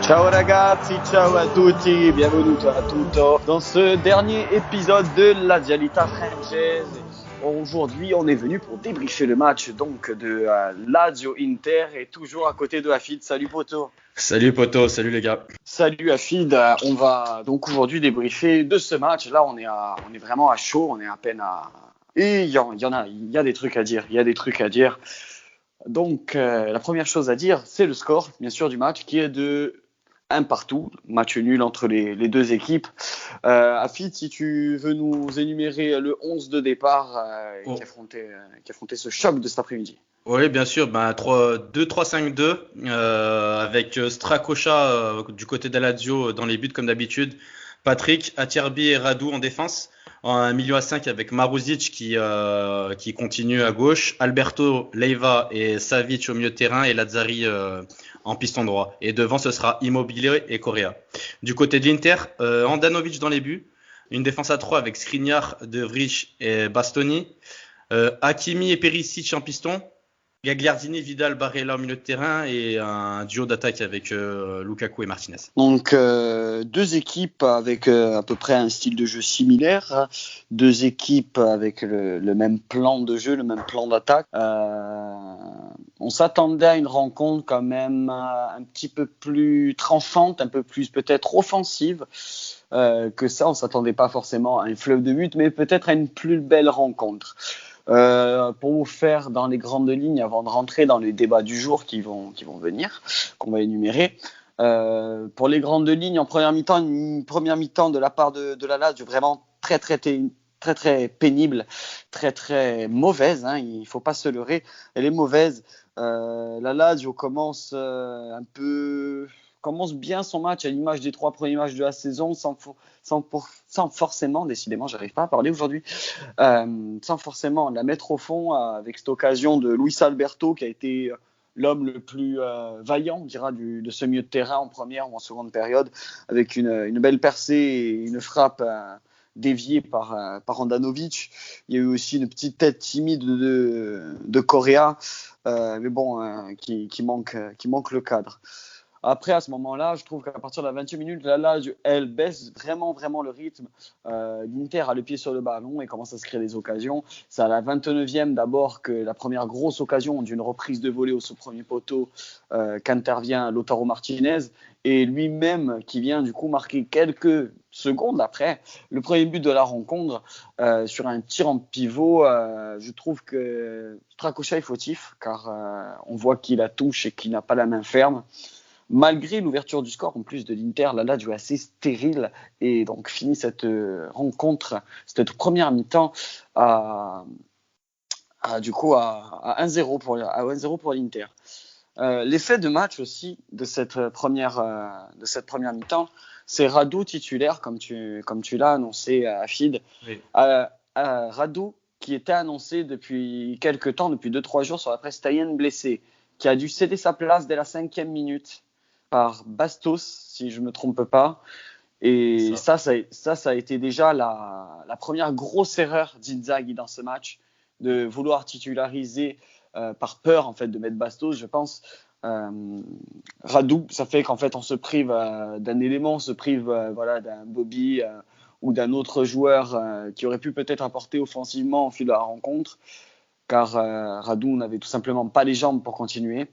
Ciao ragazzi, ciao a tutti, bienvenuto a tutto dans ce dernier épisode de la Dialita Francese. Aujourd'hui, on est venu pour débriefer le match donc de Lazio Inter et toujours à côté de Afid. Salut poto. Salut poto, salut les gars. Salut Afid, on va donc aujourd'hui débriefer de ce match. Là, on est vraiment à chaud, on est à peine à... Et il y a des trucs à dire, Donc, la première chose à dire, c'est le score, bien sûr, du match, qui est de 1 partout, match nul entre les deux équipes. Afid, si tu veux nous énumérer le 11 de départ qui affrontait ce choc de cet après-midi. Oui, bien sûr, 2-3-5-2 avec Strakosha du côté de Lazio dans les buts comme d'habitude, Patrick, Acerbi et Radu en défense, un milieu à 5 avec Maruzic qui continue à gauche, Alberto, Leiva et Savic au milieu de terrain et Lazzari en piston droit. Et devant, ce sera Immobile et Correa. Du côté de l'Inter, Handanovic dans les buts, une défense à 3 avec Skriniar, De Vrij et Bastoni, Hakimi et Perisic en piston, Gagliardini, Vidal, Barella au milieu de terrain et un duo d'attaque avec Lukaku et Martinez. Donc deux équipes avec à peu près un style de jeu similaire, deux équipes avec le même plan de jeu, le même plan d'attaque. On s'attendait à une rencontre quand même un petit peu plus tranchante, un peu plus peut-être offensive que ça. On s'attendait pas forcément à un fleuve de buts, mais peut-être à une plus belle rencontre. Pour vous faire dans les grandes lignes, avant de rentrer dans les débats du jour qui vont venir, qu'on va énumérer. Pour les grandes lignes, en première mi-temps, une première mi-temps de la part de la Lazio vraiment très pénible, très mauvaise. Il faut pas se leurrer, elle est mauvaise. La Lazio commence bien son match à l'image des 3 premiers matchs de la saison, sans forcément, décidément, j'arrive pas à parler aujourd'hui, sans forcément la mettre au fond avec cette occasion de Luis Alberto qui a été l'homme le plus vaillant, on dira, de ce milieu de terrain en première ou en seconde période, avec une belle percée et une frappe déviée par Handanovic. Il y a eu aussi une petite tête timide de Correa, mais bon, qui manque le cadre. Après, à ce moment-là, je trouve qu'à partir de la 20e minute, la Lazio, elle baisse vraiment le rythme. L'Inter a le pied sur le ballon et commence à se créer des occasions. C'est à la 29e d'abord que la première grosse occasion d'une reprise de volée au premier poteau qu'intervient Lautaro Martinez et lui-même qui vient du coup marquer quelques secondes après le premier but de la rencontre sur un tir en pivot. Je trouve que Strakosha est fautif car on voit qu'il la touche et qu'il n'a pas la main ferme. Malgré l'ouverture du score en plus de l'Inter, la Lazio est assez stérile et donc finit cette rencontre, cette première mi-temps à 1-0 pour l'Inter. L'effet de match aussi de cette première mi-temps, c'est Radu titulaire comme tu l'as annoncé à Afid. Oui. Radu qui était annoncé depuis quelques temps, depuis 2-3 jours sur la presse italienne, blessé, qui a dû céder sa place dès la 5e minute par Bastos, si je ne me trompe pas. Et ça a été déjà la première grosse erreur d'Inzaghi dans ce match, de vouloir titulariser par peur en fait de mettre Bastos, je pense. Radu, ça fait qu'en fait on se prive d'un élément, on se prive d'un Bobby ou d'un autre joueur qui aurait pu peut-être apporter offensivement au fil de la rencontre, car Radu n'avait tout simplement pas les jambes pour continuer.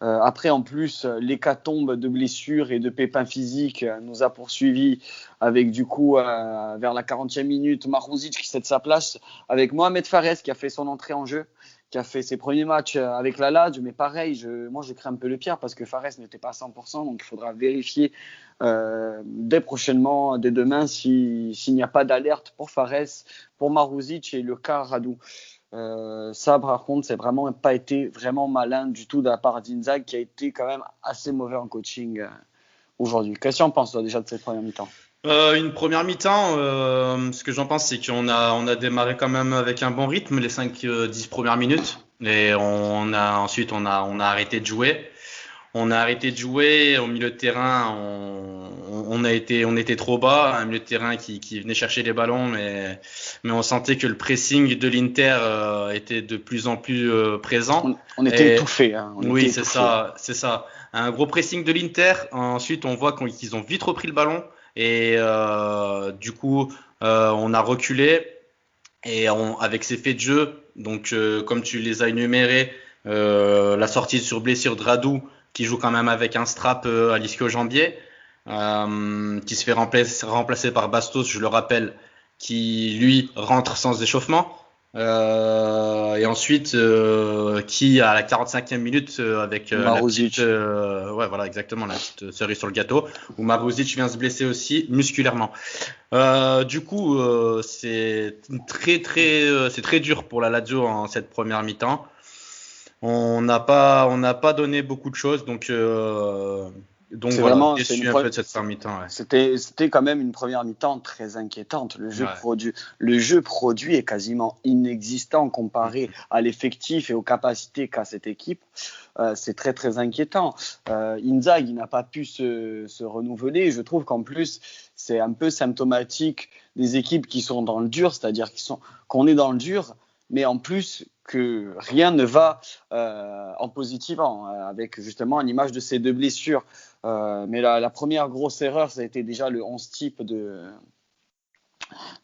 Après, en plus, l'hécatombe de blessures et de pépins physiques nous a poursuivis avec du coup, vers la 40e minute, Maruzic qui cède sa place avec Mohamed Fares qui a fait son entrée en jeu, qui a fait ses premiers matchs avec la Lazio, mais pareil, moi je crains un peu le pire parce que Fares n'était pas à 100%, donc il faudra vérifier dès demain s'il n'y a pas d'alerte pour Fares, pour Maruzic et le cas Radu. Ça par contre c'est vraiment pas été vraiment malin du tout de la part d'Inzaghi qui a été quand même assez mauvais en coaching aujourd'hui. Qu'est-ce que tu en penses toi, déjà de cette première mi-temps? Une première mi-temps, ce que j'en pense c'est qu'on a démarré quand même avec un bon rythme les 5-10 premières minutes et ensuite on a arrêté de jouer. On a arrêté de jouer au milieu de terrain. On était trop bas, un milieu de terrain qui venait chercher les ballons, mais on sentait que le pressing de l'Inter était de plus en plus présent. On était étouffés. Hein, oui, c'est ça. Un gros pressing de l'Inter. Ensuite, on voit qu'ils ont vite repris le ballon et du coup, on a reculé et avec ces faits de jeu, donc comme tu les as énumérés, la sortie sur blessure de Radou, qui joue quand même avec un strap à l'ischio-jambier, qui se fait remplacer par Bastos, je le rappelle, qui lui rentre sans échauffement. Et ensuite, qui à la 45e minute avec la petite, ouais voilà exactement la petite cerise sur le gâteau, où Maruzic vient se blesser aussi musculairement. Du coup, c'est très dur pour la Lazio en cette première mi-temps. On n'a pas donné beaucoup de choses, donc c'est voilà, vraiment, déçu un peu de cette première mi-temps. Ouais. C'était quand même une première mi-temps très inquiétante. Le jeu produit est quasiment inexistant comparé à l'effectif et aux capacités qu'a cette équipe. C'est très très inquiétant. Inzaghi n'a pas pu se renouveler. Je trouve qu'en plus c'est un peu symptomatique des équipes qui sont dans le dur, c'est-à-dire qu'on est dans le dur, mais en plus que rien ne va en positivant, avec justement l'image de ces deux blessures. Mais la première grosse erreur, ça a été déjà le 11 type de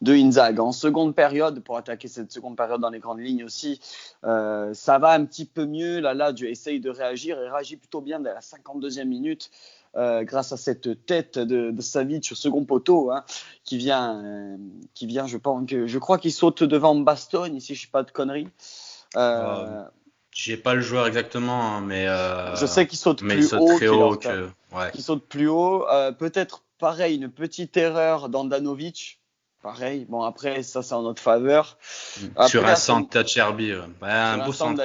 Inzaghi. En seconde période, pour attaquer cette seconde période dans les grandes lignes aussi, ça va un petit peu mieux. La Lazio essaye de réagir et réagit plutôt bien dès la 52e minute. Grâce à cette tête de Savic sur second poteau, hein, qui vient, je crois qu'il saute devant Bastoni, si je ne dis pas de conneries. J'ai pas le joueur exactement, mais je sais qu'il saute plus haut, qu'il saute plus haut. Peut-être pareil, une petite erreur d'Andanovic. Pareil. Bon, après, ça, c'est en notre faveur. Après, sur un centre d'Acerbi. Un beau centre.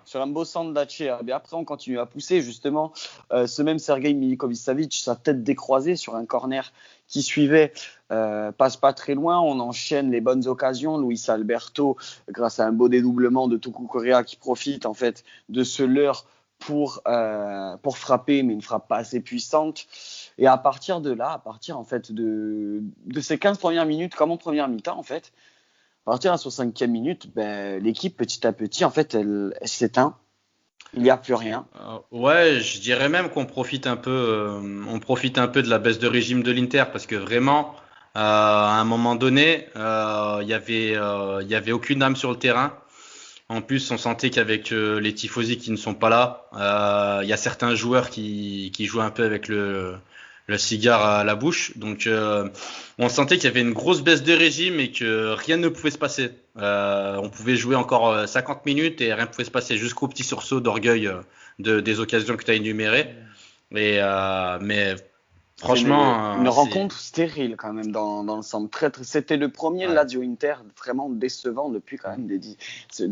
Sur un beau centre d'Acerbi. Après, on continue à pousser, justement. Ce même Sergei Milinkovic-Savic, sa tête décroisée sur un corner qui suivait, passe pas très loin. On enchaîne les bonnes occasions. Luis Alberto, grâce à un beau dédoublement de Tucu Correa, qui profite, en fait, de ce leurre pour frapper, mais une frappe pas assez puissante. Et à partir de là, en fait de ces 15 premières minutes, comme en première mi-temps en fait, à partir de la 65e minute, l'équipe petit à petit en fait elle s'éteint. Il n'y a plus rien. Ouais, je dirais même qu'on profite un peu, de la baisse de régime de l'Inter parce que vraiment, à un moment donné, il y avait aucune âme sur le terrain. En plus, on sentait qu'avec les tifosi qui ne sont pas là, il y a certains joueurs qui jouent un peu avec le cigare à la bouche. Donc, on sentait qu'il y avait une grosse baisse de régime et que rien ne pouvait se passer. On pouvait jouer encore 50 minutes et rien ne pouvait se passer jusqu'au petit sursaut d'orgueil des occasions que tu as énumérées. Mais franchement, une rencontre stérile quand même dans l'ensemble. C'était le premier Lazio Inter vraiment décevant depuis quand même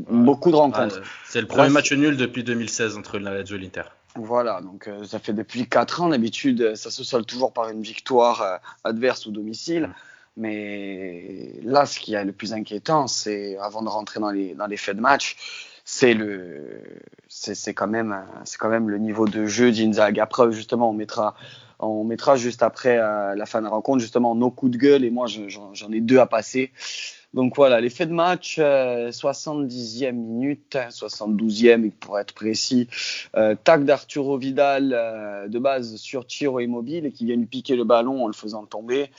beaucoup de rencontres. C'est le premier match nul depuis 2016 entre la Lazio et l'Inter. Voilà, donc ça fait depuis 4 ans. D'habitude, ça se solde toujours par une victoire adverse ou domicile. Mais là, ce qui est le plus inquiétant, c'est, avant de rentrer dans les faits de match, c'est quand même le niveau de jeu d'Inzaghi. Après, justement, on mettra juste après la fin de la rencontre, justement, nos coups de gueule. Et moi, j'en ai 2 à passer. Donc voilà, les faits de match, 70e minute, 72e pour être précis, tac d'Arturo Vidal de base sur Ciro Immobile et qui vient lui piquer le ballon en le faisant tomber.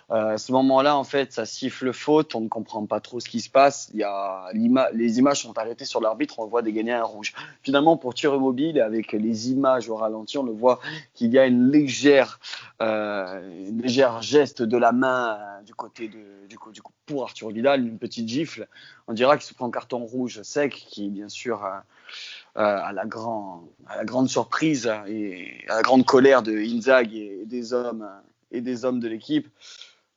À ce moment-là, en fait, ça siffle faute, on ne comprend pas trop ce qui se passe. Les images sont arrêtées sur l'arbitre, on voit dégainer un rouge. Finalement, pour Ciro Immobile, avec les images au ralenti, on le voit qu'il y a une légère geste de la main du côté pour Arturo Vidal, une petite gifle. On dira qu'il se prend un carton rouge sec, qui bien sûr à la grande surprise et à la grande colère de Inzaghi et des hommes de l'équipe.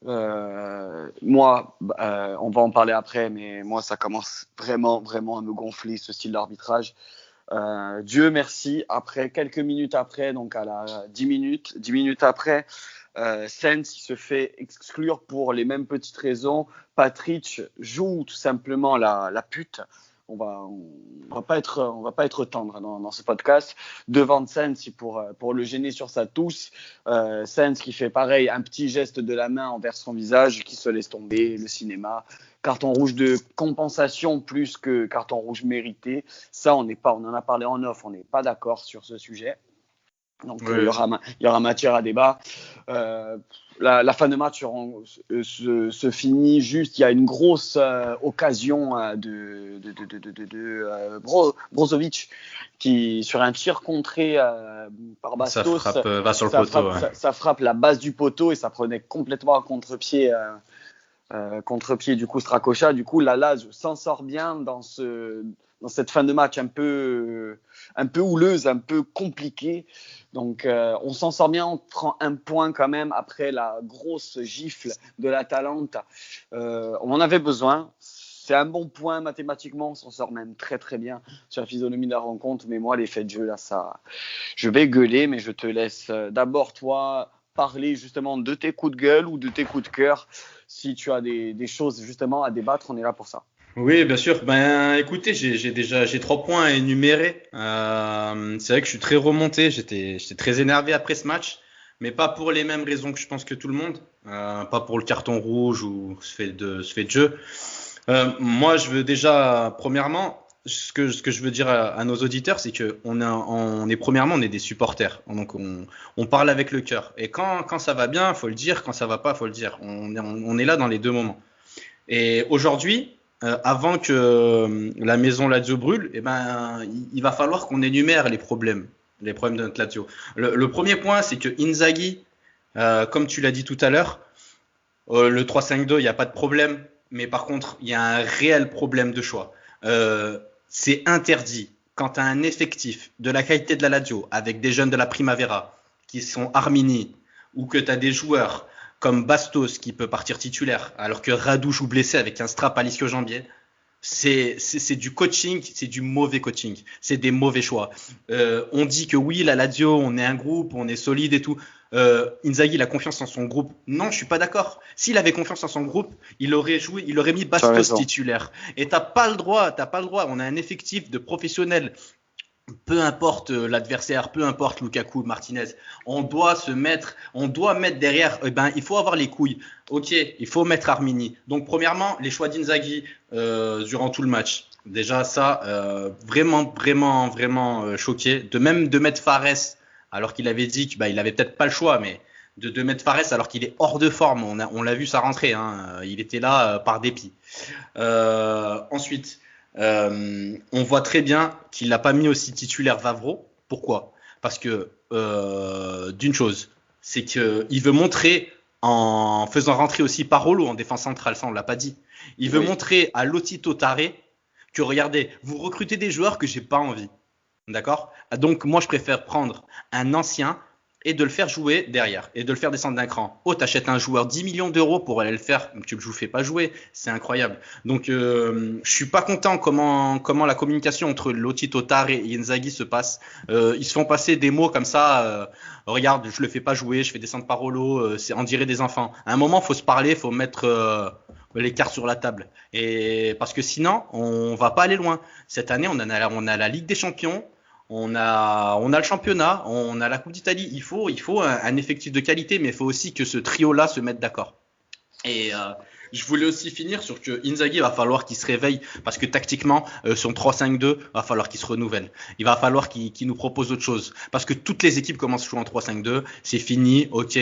Moi, on va en parler après, mais moi ça commence vraiment à me gonfler, ce style d'arbitrage. Dieu merci, quelques minutes après, donc à la 10 minutes après, Sens se fait exclure pour les mêmes petites raisons. Patrick joue tout simplement la pute. on va pas être tendre dans ce podcast devant Sens pour le gêner sur sa tousse. Sens qui fait pareil, un petit geste de la main envers son visage, qui se laisse tomber, le cinéma. Carton rouge de compensation plus que carton rouge mérité. Ça, on en a parlé en off, on n'est pas d'accord sur ce sujet. Donc, il y aura matière à débat. La fin de match se finit juste. Il y a une grosse occasion de Brozovic qui, sur un tir contré par Bastos, ça frappe, va sur le poteau. Ça frappe la base du poteau et ça prenait complètement à contre-pied. Contre-pied du coup Strakosha. Du coup, la Lazio s'en sort bien dans cette fin de match un peu houleuse, un peu compliquée. Donc, on s'en sort bien, on prend un point quand même après la grosse gifle de l'Atalanta. On en avait besoin. C'est un bon point mathématiquement, on s'en sort même très très bien sur la physionomie de la rencontre. Mais moi, les faits de jeu, là, je vais gueuler, mais je te laisse d'abord, toi, parler justement de tes coups de gueule ou de tes coups de cœur. Si tu as des choses justement à débattre, on est là pour ça. Oui, bien sûr. Écoutez, j'ai 3 points à énumérer. C'est vrai que je suis très remonté. J'étais très énervé après ce match, mais pas pour les mêmes raisons que je pense que tout le monde. Pas pour le carton rouge ou ce fait de jeu. Moi, je veux déjà, premièrement, ce que je veux dire à nos auditeurs, c'est que on est des supporters. Donc, on parle avec le cœur. Et quand ça va bien, faut le dire. Quand ça va pas, faut le dire. On est là dans les deux moments. Et aujourd'hui, avant que la maison Lazio brûle, il va falloir qu'on énumère les problèmes de notre Lazio. Le premier point, c'est que Inzaghi, comme tu l'as dit tout à l'heure, le 3-5-2, il n'y a pas de problème. Mais par contre, il y a un réel problème de choix. C'est interdit quand tu as un effectif de la qualité de la Lazio, avec des jeunes de la Primavera qui sont Armini, ou que tu as des joueurs comme Bastos qui peut partir titulaire, alors que Radu joue blessé avec un strap à l'ischio-jambier. C'est du coaching, c'est du mauvais coaching, c'est des mauvais choix. On dit que oui, la Lazio, on est un groupe, on est solide et tout. Inzaghi, il a confiance en son groupe. Non, je suis pas d'accord. S'il avait confiance en son groupe, il aurait mis Bastos titulaire. Et t'as pas le droit. On a un effectif de professionnels. Peu importe l'adversaire, peu importe Lukaku, Martinez, on doit mettre derrière. Il faut avoir les couilles. Ok, il faut mettre Armini. Donc premièrement, les choix d'Inzaghi durant tout le match. Déjà ça, vraiment choqué. De mettre Fares alors qu'il avait dit qu'il avait peut-être pas le choix, mais de mettre Fares alors qu'il est hors de forme. On l'a vu sa rentrée. Il était là par dépit. Ensuite. On voit très bien qu'il n'a pas mis aussi titulaire Vavro. Pourquoi ? Parce que d'une chose, c'est qu'il veut montrer en faisant rentrer aussi Parolo en défense centrale, ça on l'a pas dit. Il veut montrer à Lotito Tare que regardez, vous recrutez des joueurs que j'ai pas envie. D'accord ? Donc moi je préfère prendre un ancien et de le faire jouer derrière et de le faire descendre d'un cran. Oh, t'achètes un joueur 10 millions d'euros pour aller le faire, tu le fais pas jouer, c'est incroyable. Donc je suis pas content comment la communication entre Lotito Tare et Inzaghi se passe. Ils se font passer des mots comme ça. Regarde, je le fais pas jouer, je fais descendre Parolo, on dirait des enfants. À un moment, faut se parler, faut mettre les cartes sur la table. Et parce que sinon, on va pas aller loin. Cette année, on a la Ligue des Champions. On a le championnat, on a la Coupe d'Italie. Il faut un effectif de qualité, mais il faut aussi que ce trio-là se mette d'accord. Et je voulais aussi finir sur que Inzaghi va falloir qu'il se réveille parce que tactiquement, son 3-5-2 va falloir qu'il se renouvelle. Il va falloir qu'il nous propose autre chose parce que toutes les équipes commencent à jouer en 3-5-2. C'est fini. Ok,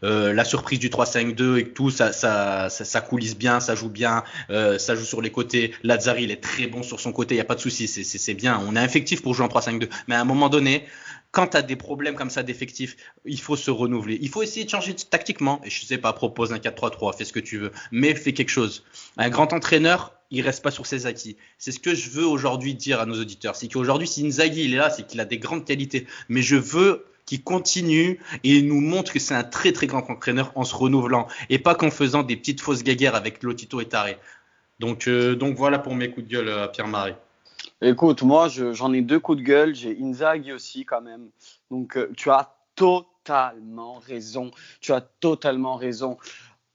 la surprise du 3-5-2 et tout, ça coulisse bien, ça joue bien, ça joue sur les côtés. Lazzari, il est très bon sur son côté, il y a pas de souci, c'est bien. On est effectif pour jouer en 3-5-2, mais à un moment donné, quand tu as des problèmes comme ça d'effectifs, il faut se renouveler. Il faut essayer de changer tactiquement. Et je sais pas, propose un 4-3-3, fais ce que tu veux, mais fais quelque chose. Un grand entraîneur, il reste pas sur ses acquis. C'est ce que je veux aujourd'hui dire à nos auditeurs. C'est qu'aujourd'hui, si Inzaghi il est là, c'est qu'il a des grandes qualités. Mais je veux qu'il continue et nous montre que c'est un très très grand entraîneur en se renouvelant et pas qu'en faisant des petites fausses guéguerres avec Lotito et Tare. Donc voilà pour mes coups de gueule, Pierre-Marie. Écoute, moi, j'en ai 2 coups de gueule. J'ai Inzaghi aussi, quand même. Donc, tu as totalement raison.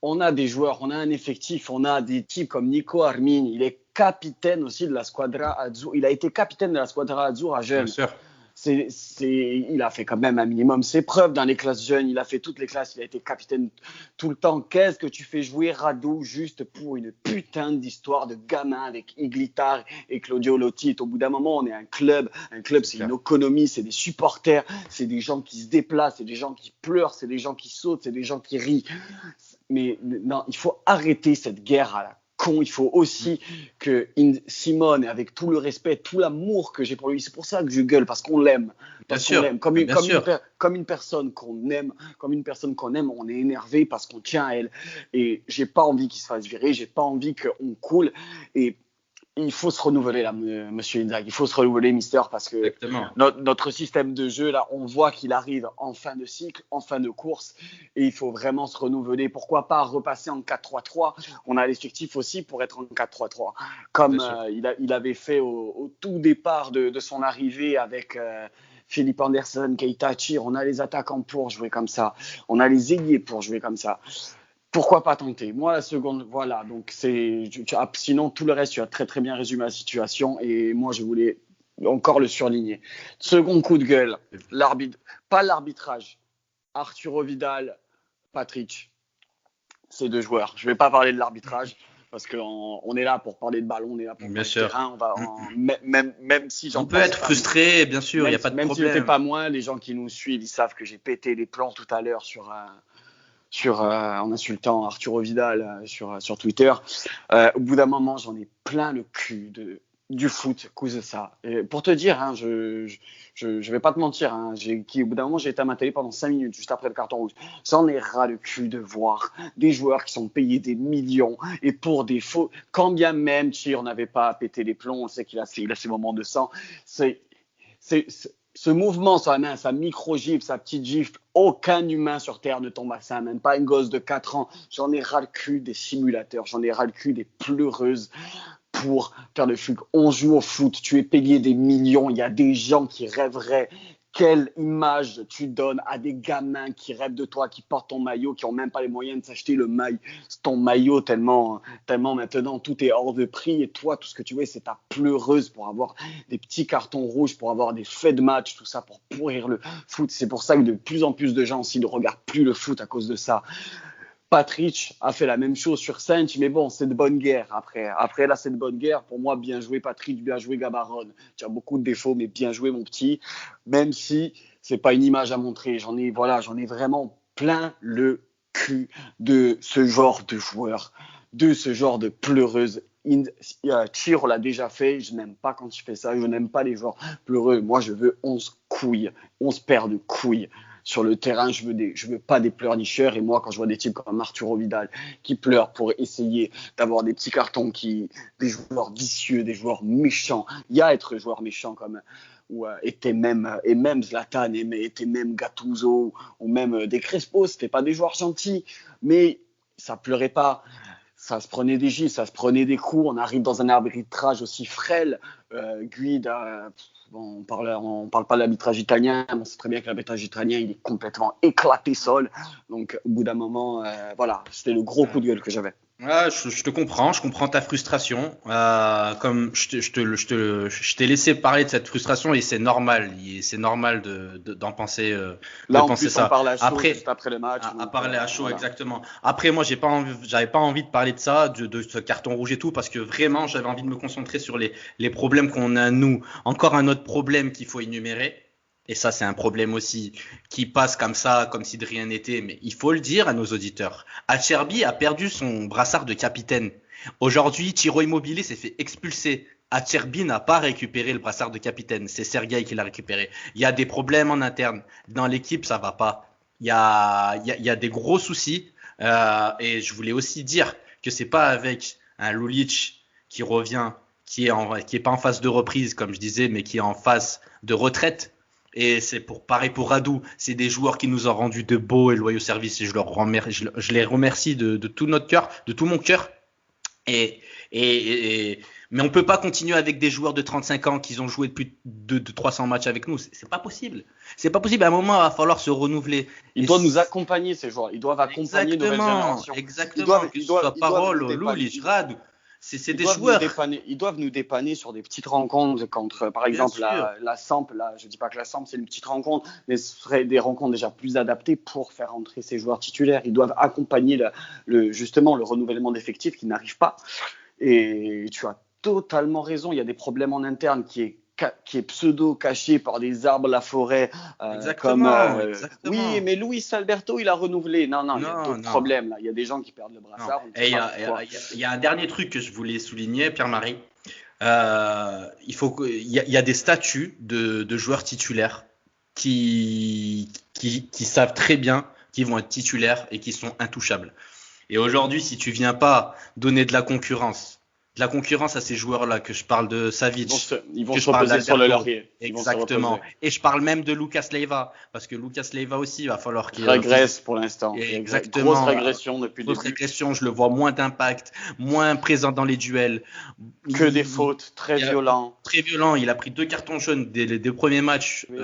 On a des joueurs, on a un effectif, on a des types comme Nico Armin. Il est capitaine aussi de la Squadra Azzurra. Il a été capitaine de la Squadra Azzurra jeune. Bien sûr. Il a fait quand même un minimum ses preuves dans les classes jeunes. Il a fait toutes les classes. Il a été capitaine tout le temps. Qu'est-ce que tu fais jouer Radu juste pour une putain d'histoire de gamin avec Iglitar et Claudio Lotti? Au bout d'un moment, on est un club. Un club, c'est une économie, c'est des supporters, c'est des gens qui se déplacent, c'est des gens qui pleurent, c'est des gens qui sautent, c'est des gens qui rient. Mais non, il faut arrêter cette guerre à la con. Il faut aussi que Simone, avec tout le respect, tout l'amour que j'ai pour lui, c'est pour ça que je gueule, parce qu'on l'aime. Parce qu'on l'aime. Comme une personne qu'on aime, on est énervé parce qu'on tient à elle. Et j'ai pas envie qu'il se fasse virer, j'ai pas envie qu'on coule. Et il faut se renouveler là, monsieur Inzaghi. Il faut se renouveler, Mister, parce que notre système de jeu, là, on voit qu'il arrive en fin de cycle, en fin de course, et il faut vraiment se renouveler. Pourquoi pas repasser en 4-3-3? On a l'effectif aussi pour être en 4-3-3, comme il avait fait au tout départ de son arrivée avec Philippe Anderson, Keita Chir. On a les attaquants pour jouer comme ça, on a les ailiers pour jouer comme ça. Pourquoi pas tenter? Moi, la seconde, voilà. Donc, sinon, tout le reste, tu as très, très bien résumé la situation. Et moi, je voulais encore le surligner. Second coup de gueule, pas l'arbitrage. Arturo Vidal, Patrick, ces deux joueurs. Je ne vais pas parler de l'arbitrage parce qu'on est là pour parler de ballon, on est là pour parler de terrain. Même si on peut être frustré, bien sûr, il n'y a pas de problème. Même si je ne fais pas moins, les gens qui nous suivent, ils savent que j'ai pété les plans tout à l'heure en insultant Arturo Vidal sur Twitter. Au bout d'un moment, j'en ai plein le cul du foot à cause de ça. Et pour te dire, hein, je vais pas te mentir, hein, au bout d'un moment, j'ai été à ma télé pendant 5 minutes, juste après le carton rouge. J'en ai ras le cul de voir des joueurs qui sont payés des millions et pour des faux. Quand bien même Chir n'avait pas pété les plombs, on sait qu'il a ses moments de sang. Ce mouvement sur la main, sa micro-gifle, sa petite gifle, aucun humain sur Terre ne tombe à ça, même pas une gosse de 4 ans. J'en ai ras le cul des simulateurs, j'en ai ras le cul des pleureuses pour faire le foot. On joue au foot, tu es payé des millions, il y a des gens qui rêveraient. Quelle image tu donnes à des gamins qui rêvent de toi, qui portent ton maillot, qui n'ont même pas les moyens de s'acheter ton maillot tellement maintenant tout est hors de prix et toi, tout ce que tu veux, c'est ta pleureuse pour avoir des petits cartons rouges, pour avoir des faits de match, tout ça pour pourrir le foot. C'est pour ça que de plus en plus de gens aussi ne regardent plus le foot à cause de ça. Patrick a fait la même chose sur Saint, mais bon, c'est de bonne guerre. Après là, c'est de bonne guerre. Pour moi, bien joué Patrick, bien joué Gabaron. Tu as beaucoup de défauts, mais bien joué mon petit. Même si c'est pas une image à montrer, j'en ai vraiment plein le cul de ce genre de joueur, de ce genre de pleureuse. Chir l'a déjà fait. Je n'aime pas quand tu fais ça. Je n'aime pas les joueurs pleureux. Moi, je veux 11 paires de couilles. Sur le terrain, je veux pas des pleurnicheurs. Et moi, quand je vois des types comme Arturo Vidal qui pleurent pour essayer d'avoir des petits cartons, des joueurs vicieux, des joueurs méchants, il y a être joueur méchant comme était même Zlatan, était même Gattuso ou même des Crespo. C'était pas des joueurs gentils, mais ça pleurait pas. Ça se prenait des gifs, ça se prenait des coups. On arrive dans un arbitrage aussi frêle. Guida. Bon, on parle pas de l'arbitrage italien, mais on sait très bien que l'arbitrage italien, il est complètement éclaté sol. Donc, au bout d'un moment, voilà, c'était le gros coup de gueule que j'avais. Ouais, je te comprends, je comprends ta frustration. Comme je t'ai laissé parler de cette frustration et c'est normal d'en penser. Là, de en penser plus, ça. on parle à chaud Après, juste après le match. à parler à chaud, voilà. exactement. Après, moi, j'avais pas envie de parler de ça, de ce carton rouge et tout, parce que vraiment, j'avais envie de me concentrer sur les problèmes qu'on a nous. Encore un autre problème qu'il faut énumérer. Et ça, c'est un problème aussi qui passe comme ça, comme si de rien n'était. Mais il faut le dire à nos auditeurs. Acerbi a perdu son brassard de capitaine. Aujourd'hui, Ciro Immobile s'est fait expulser. Acerbi n'a pas récupéré le brassard de capitaine. C'est Sergueï qui l'a récupéré. Il y a des problèmes en interne. Dans l'équipe, ça va pas. Il y a des gros soucis. Et je voulais aussi dire que c'est pas avec un Lulic qui revient, qui est pas en phase de reprise, comme je disais, mais qui est en phase de retraite. Et c'est pareil pour Radu, c'est des joueurs qui nous ont rendu de beaux et loyaux services et je les remercie de tout notre cœur, de tout mon cœur. Mais on peut pas continuer avec des joueurs de 35 ans qui ont joué plus de 300 matchs avec nous. C'est pas possible. C'est pas possible. À un moment, il va falloir se renouveler. Ils doivent nous accompagner, ces joueurs. Ils doivent accompagner nos nouvelles générations. Exactement. Que ce soit Parole, Lulic, Radu. c'est des joueurs. Ils doivent nous dépanner sur des petites rencontres contre, par exemple, la Samp. Là, je dis pas que la Samp c'est une petite rencontre, mais ce serait des rencontres déjà plus adaptées pour faire entrer ces joueurs titulaires. Ils doivent accompagner justement le renouvellement d'effectifs qui n'arrive pas. Et tu as totalement raison. Il y a des problèmes en interne qui est pseudo caché par des arbres, la forêt. Exactement. Oui, mais Luis Alberto, il a renouvelé. Non, il y a d'autres problèmes là. Il y a des gens qui perdent le brassard. Et il y a un dernier truc que je voulais souligner, Pierre-Marie. Il y a des statuts de joueurs titulaires qui savent très bien qu'ils vont être titulaires et qui sont intouchables. Et aujourd'hui, si tu viens pas donner de la concurrence à ces joueurs-là, que je parle de Savic, ils vont se reposer sur le laurier. Exactement. Et je parle même de Lucas Leiva, parce que Lucas Leiva aussi, il va falloir qu'il régresse pour l'instant. Exactement. Grosse régression depuis le début. Grosse régression, je le vois moins d'impact, moins présent dans les duels. Des fautes, très violent. Très violent. Il a pris 2 cartons jaunes dès les 2 premiers matchs. Oui.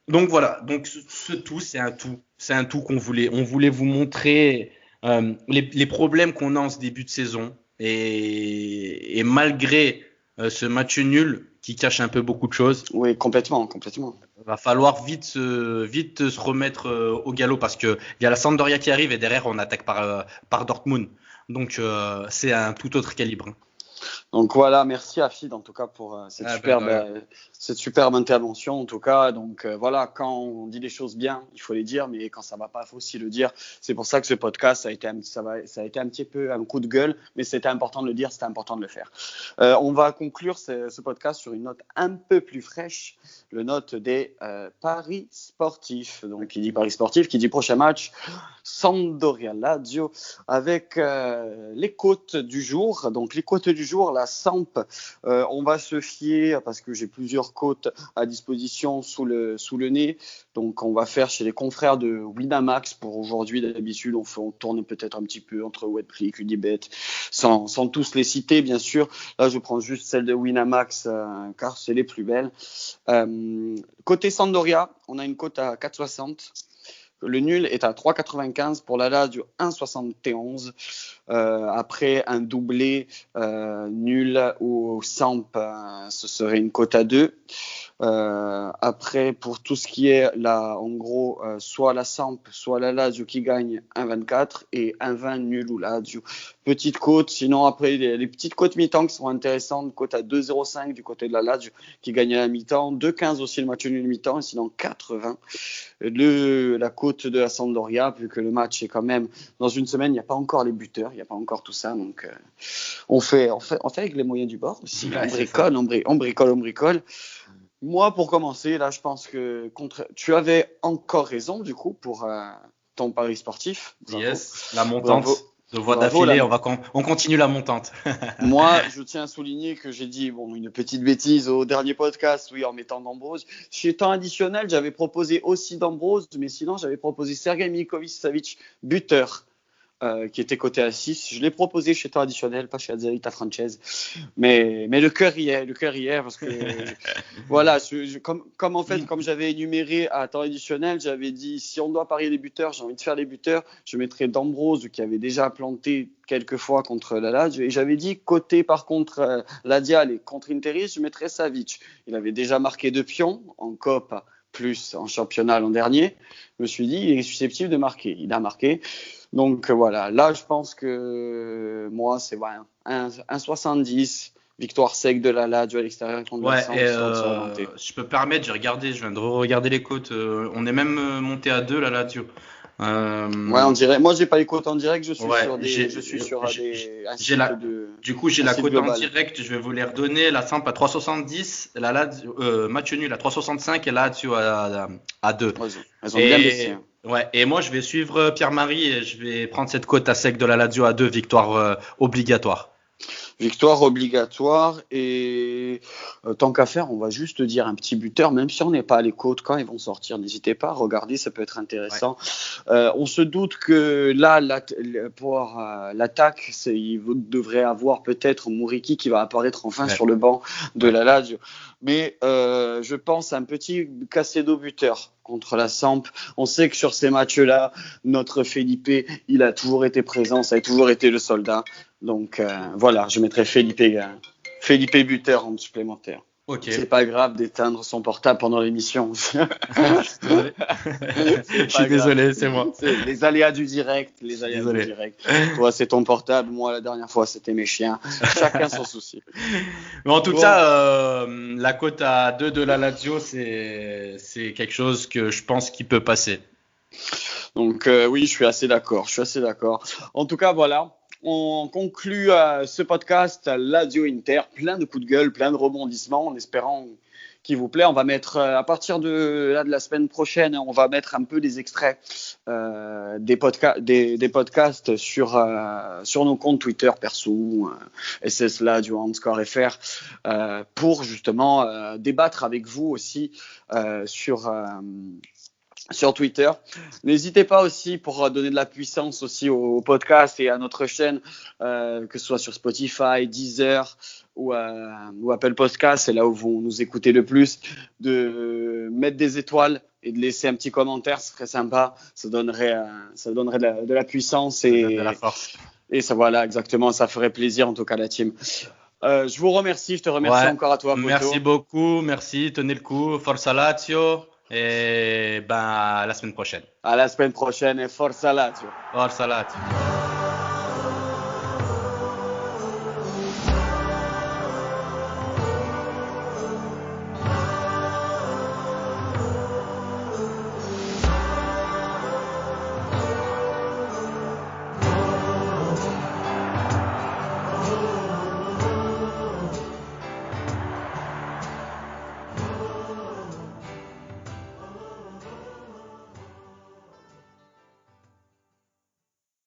Donc voilà. Donc ce tout, c'est un tout. C'est un tout qu'on voulait. On voulait vous montrer les problèmes qu'on a en ce début de saison. Et malgré ce match nul qui cache un peu beaucoup de choses. Oui, complètement. Va falloir vite se remettre au galop, parce que il y a la Sampdoria qui arrive et derrière on attaque par Dortmund. Donc c'est un tout autre calibre. Donc voilà, merci Afid en tout cas pour cette superbe intervention en tout cas. Donc voilà, quand on dit des choses bien, il faut les dire, mais quand ça va pas, il faut aussi le dire. C'est pour ça que ce podcast ça a été un petit peu un coup de gueule, mais c'était important de le dire, c'était important de le faire. On va conclure ce podcast sur une note un peu plus fraîche, le note des paris sportifs. Donc qui dit paris sportif, qui dit prochain match, Sampdoria Lazio avec les cotes du jour. Donc les cotes du jour, la Samp, on va se fier, parce que j'ai plusieurs cotes à disposition sous le nez, donc on va faire chez les confrères de Winamax pour aujourd'hui. D'habitude on tourne peut-être un petit peu entre Webclick, Unibet, sans tous les citer bien sûr. Là je prends juste celle de Winamax car c'est les plus belles. Côté Sampdoria, on a une cote à 4,60. Le nul est à 3,95 pour la Lazio 1,71. Après un doublé nul ou Samp, ce serait une cote à 2. Après, pour tout ce qui est là, en gros, soit la Samp, soit la Lazio qui gagne 1,24 et 1,20 nul ou Lazio. Petite cote. Sinon, après, les petites cotes mi-temps qui sont intéressantes. Cote à 2,05 du côté de la Lazio qui gagne à la mi-temps. 2,15 aussi le match nul mi-temps. Et sinon, 4,20 la cote de la Sampdoria, vu que le match est quand même dans une semaine, il n'y a pas encore les buteurs, il n'y a pas encore tout ça. Donc, on fait avec les moyens du bord aussi. Ouais, on bricole. Moi, pour commencer, là, je pense que tu avais encore raison, du coup, pour ton pari sportif. Bravo. Yes, la montante. De voix d'affilée, on continue la montante. Moi, je tiens à souligner que j'ai dit une petite bêtise au dernier podcast, en mettant D'Ambrose. Chez temps additionnel, j'avais proposé aussi D'Ambrose, mais sinon, j'avais proposé Sergej Milinkovic-Savic, buteur. Qui était coté à 6. Je l'ai proposé chez temps additionnel, pas chez Azzarita Frances. Mais le cœur y est, parce que voilà, comme j'avais énuméré à temps additionnel, j'avais dit si on doit parier les buteurs, j'ai envie de faire les buteurs, je mettrais D'Ambrose qui avait déjà planté quelques fois contre la Lazio, et j'avais dit côté par contre Ladial et contre Interis, je mettrais Savic. Il avait déjà marqué 2 pions en Coppa plus en championnat l'an dernier. Je me suis dit il est susceptible de marquer. Il a marqué. Donc voilà, là je pense que moi c'est 1,70, victoire sec de la Lazio à l'extérieur contre la Samp. Je peux permettre, je viens de regarder les cotes, on est même monté à 2 la Lazio. Ouais, on dirait. Moi, j'ai pas les cotes en direct. Je suis sur Du coup, j'ai la cote en direct. Je vais vous les redonner. La Samp à 3,70, la Lazio, match nul à 3,65 et la Lazio à 2. Elles ont bien baissé. Ouais. Et moi, je vais suivre Pierre-Marie et je vais prendre cette cote à sec de la Lazio à 2, victoire obligatoire. Victoire obligatoire et tant qu'à faire, on va juste dire un petit buteur, même si on n'est pas à les côtes quand ils vont sortir, n'hésitez pas à regarder, ça peut être intéressant. Ouais. On se doute que là, pour l'attaque, il devrait avoir peut-être Muriqi qui va apparaître enfin sur le banc de la Lazio. mais je pense à un petit Caicedo buteur contre la Samp. On sait que sur ces matchs-là, notre Felipe, il a toujours été présent, ça a toujours été le soldat. Donc voilà, je mettrai Felipe buteur en supplémentaire. Ok. C'est pas grave d'éteindre son portable pendant l'émission. Je suis désolé, c'est moi. C'est les aléas du direct, Toi, c'est ton portable. Moi, la dernière fois, c'était mes chiens. Chacun son souci. Mais en tout cas, la cote à 2 de la Lazio, c'est quelque chose que je pense qu'il peut passer. Donc oui, je suis assez d'accord. En tout cas, voilà. On conclut ce podcast Lazio Inter, plein de coups de gueule, plein de rebondissements, en espérant qu'il vous plaît. On va mettre, à partir de la semaine prochaine, on va mettre un peu des extraits des podcasts sur nos comptes Twitter perso, SS Lazio _ FR, pour justement débattre avec vous aussi sur Twitter. N'hésitez pas aussi pour donner de la puissance aussi au podcast et à notre chaîne, que ce soit sur Spotify, Deezer ou Apple Podcast, c'est là où vous nous écoutez le plus, de mettre des étoiles et de laisser un petit commentaire, ce serait sympa, ça donnerait de la puissance et de la force. Et ça, voilà, exactement, ça ferait plaisir en tout cas la team. Je vous remercie, je te remercie encore à toi, Poto. Merci beaucoup, merci, tenez le coup, Forza Lazio. Et à la semaine prochaine. À la semaine prochaine et Forza Lazio. Forza Lazio.